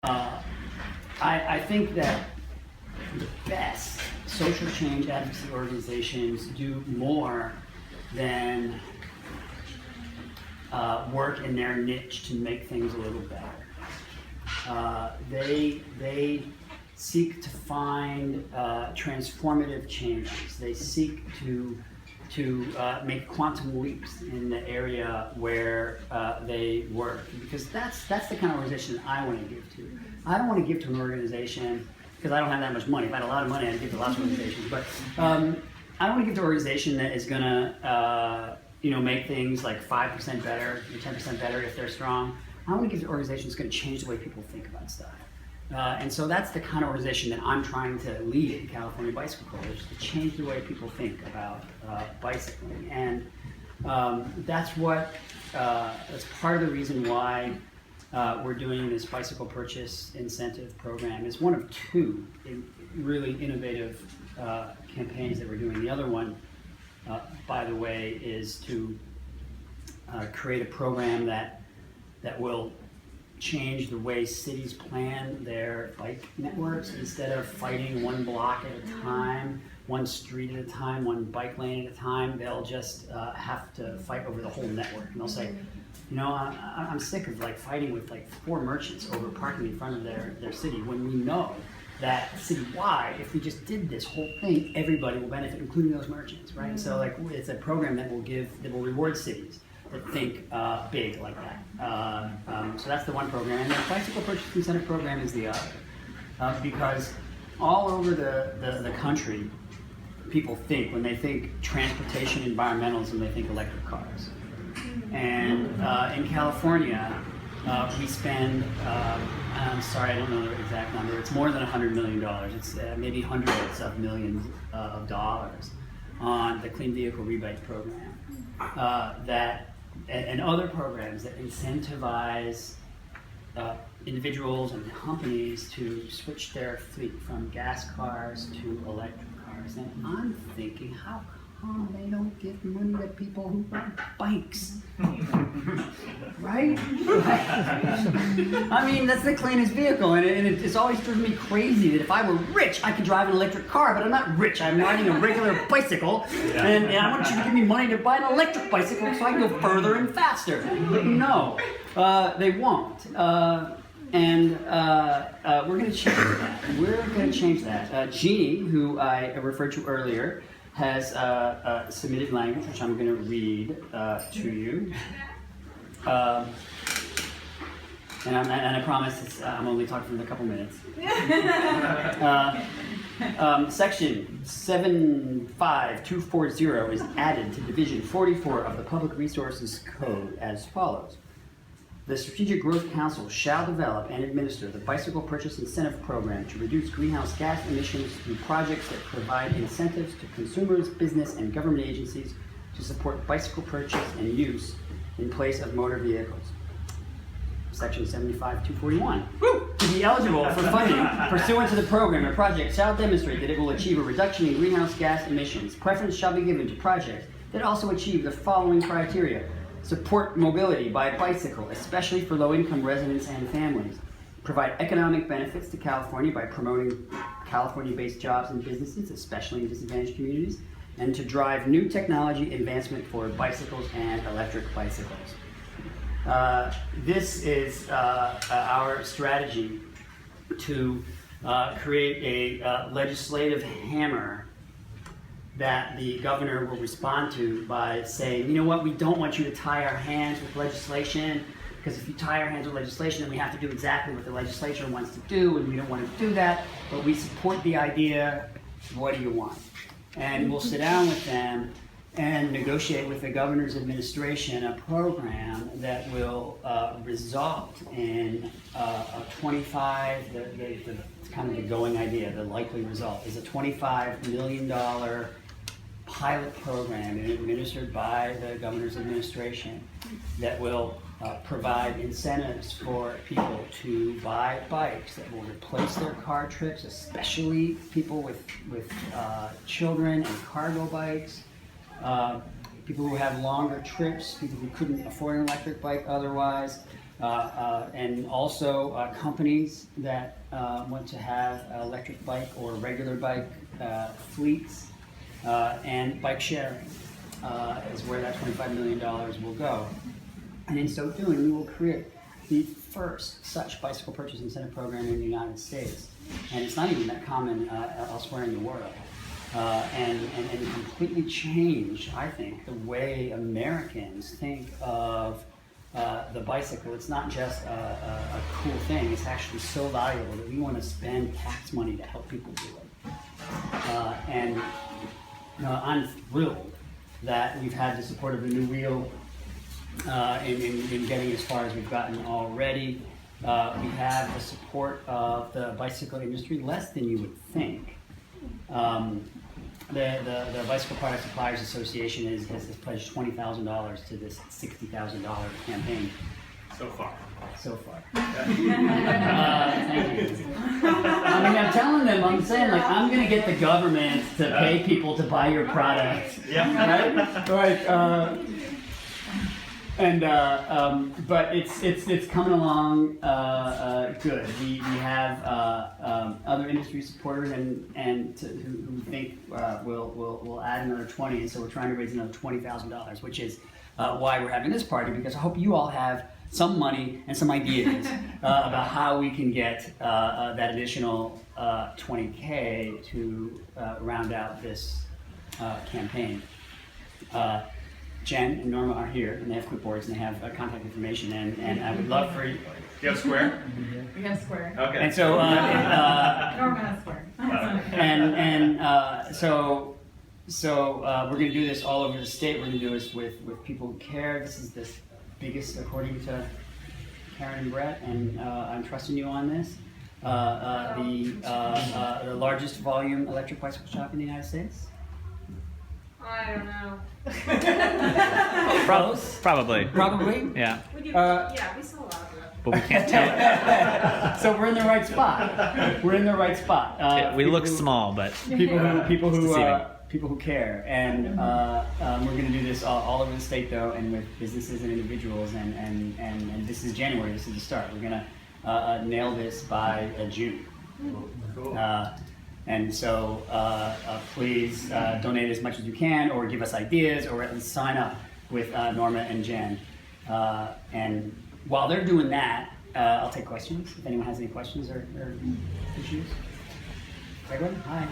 Uh, I think that the best social change advocacy organizations do more than work in their niche to make things a little better. They seek to find transformative changes. They seek to make quantum leaps in the area where they work, because that's the kind of organization that I want to give to. I don't want to give to an organization because I don't have that much money. If I had a lot of money, I'd give to lots of organizations. But I want to give to an organization that is going to make things like 5% better, or 10% better if they're strong. I want to give to an organization that's going to change the way people think about stuff. And so that's the kind of organization that I'm trying to lead at the California Bicycle Coalition, to change the way people think about bicycling. And that's part of the reason why we're doing this bicycle purchase incentive program. It's one of two really innovative campaigns that we're doing. The other one, by the way, is to create a program that will change the way cities plan their bike networks. Instead of fighting one block at a time, one street at a time, one bike lane at a time, they'll just have to fight over the whole network. And they'll say, I'm sick of fighting with 4 merchants over parking in front of their city, when we know that citywide, if we just did this whole thing, everybody will benefit, including those merchants, right? Mm-hmm. So it's a program that will reward cities that think big like that. So that's the one program. And the bicycle purchase incentive program is the other. Because all over the country, people think, when they think transportation environmentalism, they think electric cars. And in California, we spend, I'm sorry, I don't know the exact number, it's more than $100 million. It's maybe hundreds of millions of dollars on the Clean Vehicle Rebate Program. And other programs that incentivize individuals and companies to switch their fleet from gas cars to electric cars. And I'm thinking, how come they don't give money to people who ride bikes? Right? I mean, that's the cleanest vehicle, and it's always driven me crazy that if I were rich, I could drive an electric car, but I'm not rich. I'm riding a regular bicycle, and I want you to give me money to buy an electric bicycle so I can go further and faster. But no, they won't. And we're going to change that. We're going to change that. Jeannie, who I referred to earlier, has submitted language, which I'm going to read to you. And I promise I'm only talking for a couple minutes. Section 75240 is added to Division 44 of the Public Resources Code as follows. The Strategic Growth Council shall develop and administer the Bicycle Purchase Incentive Program to reduce greenhouse gas emissions through projects that provide incentives to consumers, business, and government agencies to support bicycle purchase and use in place of motor vehicles. Section 75241. To be eligible for funding pursuant to the program, a project shall demonstrate that it will achieve a reduction in greenhouse gas emissions. Preference shall be given to projects that also achieve the following criteria. Support mobility by bicycle, especially for low-income residents and families. Provide economic benefits to California by promoting California-based jobs and businesses, especially in disadvantaged communities. And to drive new technology advancement for bicycles and electric bicycles. This is our strategy to create a legislative hammer that the governor will respond to by saying, you know what, we don't want you to tie our hands with legislation, because if you tie our hands with legislation, then we have to do exactly what the legislature wants to do, and we don't want to do that, but we support the idea. What do you want? And we'll sit down with them and negotiate with the governor's administration a program that will result in a 25, it's kind of the going idea, the likely result is a $25 million pilot program administered by the governor's administration that will provide incentives for people to buy bikes that will replace their car trips, especially people with children and cargo bikes, people who have longer trips, people who couldn't afford an electric bike otherwise, and also companies that want to have electric bike or regular bike fleets, and bike sharing is where that $25 million will go. And in so doing, we will create the first such bicycle purchase incentive program in the United States. And it's not even that common elsewhere in the world. And completely change, I think, the way Americans think of the bicycle. It's not just a cool thing, it's actually so valuable that we want to spend tax money to help people do it. And I'm thrilled that we've had the support of the New Wheel in getting as far as we've gotten already. We have the support of the bicycle industry, less than you would think. The Bicycle Product Suppliers Association has pledged $20,000 to this $60,000 campaign. So far. Thank you. I mean, I'm telling them, I'm saying, like, I'm going to get the government to pay people to buy your product. Yeah. Right? But it's coming along good. We have other industry supporters who think we'll add another 20, and so we're trying to raise another $20,000, which is why we're having this party, because I hope you all have some money and some ideas about how we can get that additional $20K to round out this campaign. Jen and Norma are here, and they have clipboards, and they have contact information, and I would love for you. Do you have Square? We have Square. Okay. And so, Norma has Square. So we're going to do this all over the state. We're going to do this with people who care. This is the biggest, according to Karen and Brett, and I'm trusting you on this. The largest volume electric bicycle shop in the United States. I don't know. Probably. Yeah. We do, yeah, we sell a lot of them. But we can't tell. So we're in the right spot. We look small, but People deceiving. who care, and we're going to do this all over the state, though, and with businesses and individuals, and this is January. This is the start. We're going to nail this by June. Cool. And so please donate as much as you can, or give us ideas, or at least sign up with Norma and Jen. And while they're doing that, I'll take questions. If anyone has any questions or issues. Edwin, hi.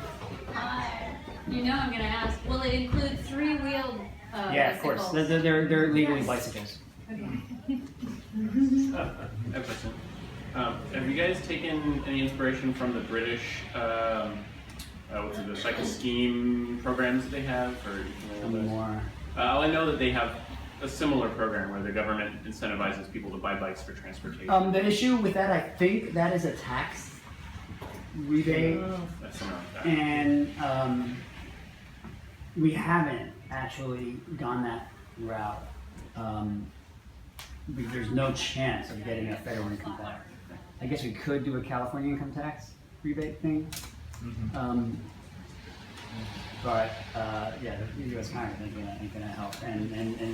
Hi. You know I'm going to ask, will it include three-wheeled Yeah, of course. They're legally bicycles. Okay. I have a question. Have you guys taken any inspiration from the British, what's it, the cycle scheme programs that they have? Or Tell me more. I know that they have a similar program where the government incentivizes people to buy bikes for transportation. The issue with that, I think that is a tax rebate, That's something like that. and we haven't actually gone that route. There's no chance of getting a federal income tax. I guess we could do a California income tax rebate thing. But yeah, the U.S. Congress ain't gonna help, and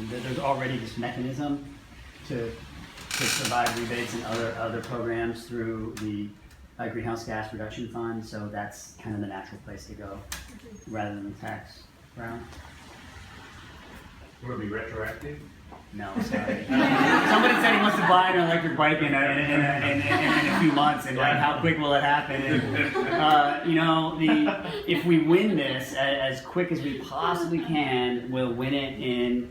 there's already this mechanism to provide rebates and other programs through the greenhouse gas reduction fund. So that's kind of the natural place to go, rather than the tax route. Will it be retroactive? No, sorry. Somebody said he wants to buy an electric bike in a few months, and like, how quick will it happen? And, if we win this as quick as we possibly can, we'll win it in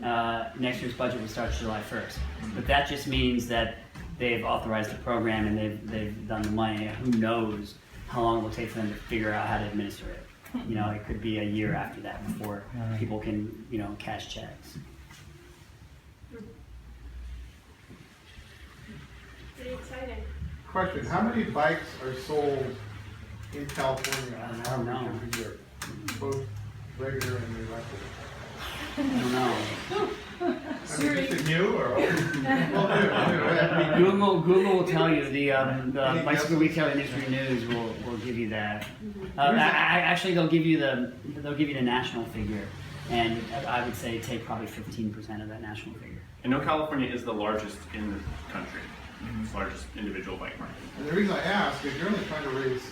next year's budget, which starts July 1st. But that just means that they've authorized the program and they've done the money. Who knows how long it will take for them to figure out how to administer it? It could be a year after that before people can, cash checks. Pretty exciting. Question, how many bikes are sold in California on I don't know. average every year? Both regular and electric? I don't know. I mean, is it new or? Well, new. Google will tell you. The Bicycle Retail Industry News will give you that. Actually, they'll give you the national figure, and I would say take probably 15% of that national figure. I know California is the largest in the country. It's the largest individual bike market. And the reason I ask is you're only trying to raise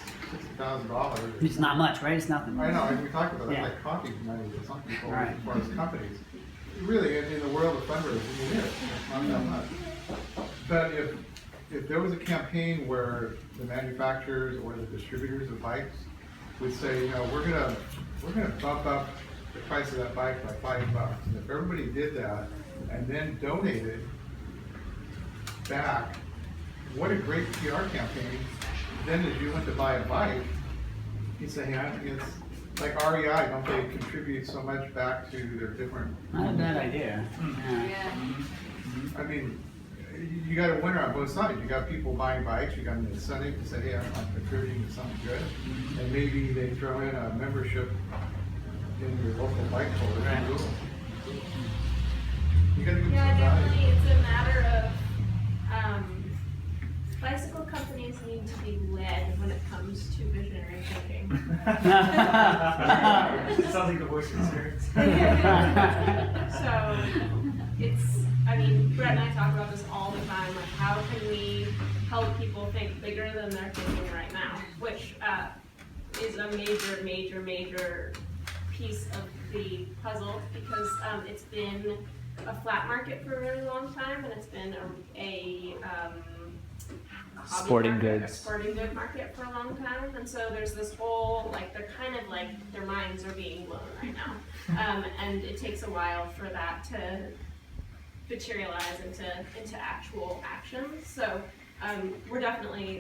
$60,000. It's not much, right? It's nothing. I know, and we talked about that, Yeah. like coffee money to some people, Right. as far as companies. Really, in the world of fundraising, it is, it's not that much. But if there was a campaign where the manufacturers or the distributors of bikes would say, you know, we're gonna bump up the price of that bike by $5, and if everybody did that and then donated back, what a great PR campaign. Then if you went to buy a bike, you say, hey, I think it's like REI, don't they contribute so much back to their different, Not a bad idea. Yeah. Yeah. I mean, you got a winner on both sides. You got people buying bikes, you got an incentive to say, hey, I'm contributing to something good. And maybe they throw in a membership in your local bike store. Right. Cool. You gotta give Yeah, some value. definitely, it's a matter of, bicycle companies need to be led when it comes to visionary thinking. It sounds like the voice of experience. So, it's, I mean, Brett and I talk about this all the time, like how can we help people think bigger than they're thinking right now, which is a major piece of the puzzle, because it's been a flat market for a really long time, and it's been a hobby Sporting market, goods. a sporting good market for a long time, and so there's this whole, like, they're kind of like, their minds are being blown right now, and it takes a while for that to materialize into actual action. So we're definitely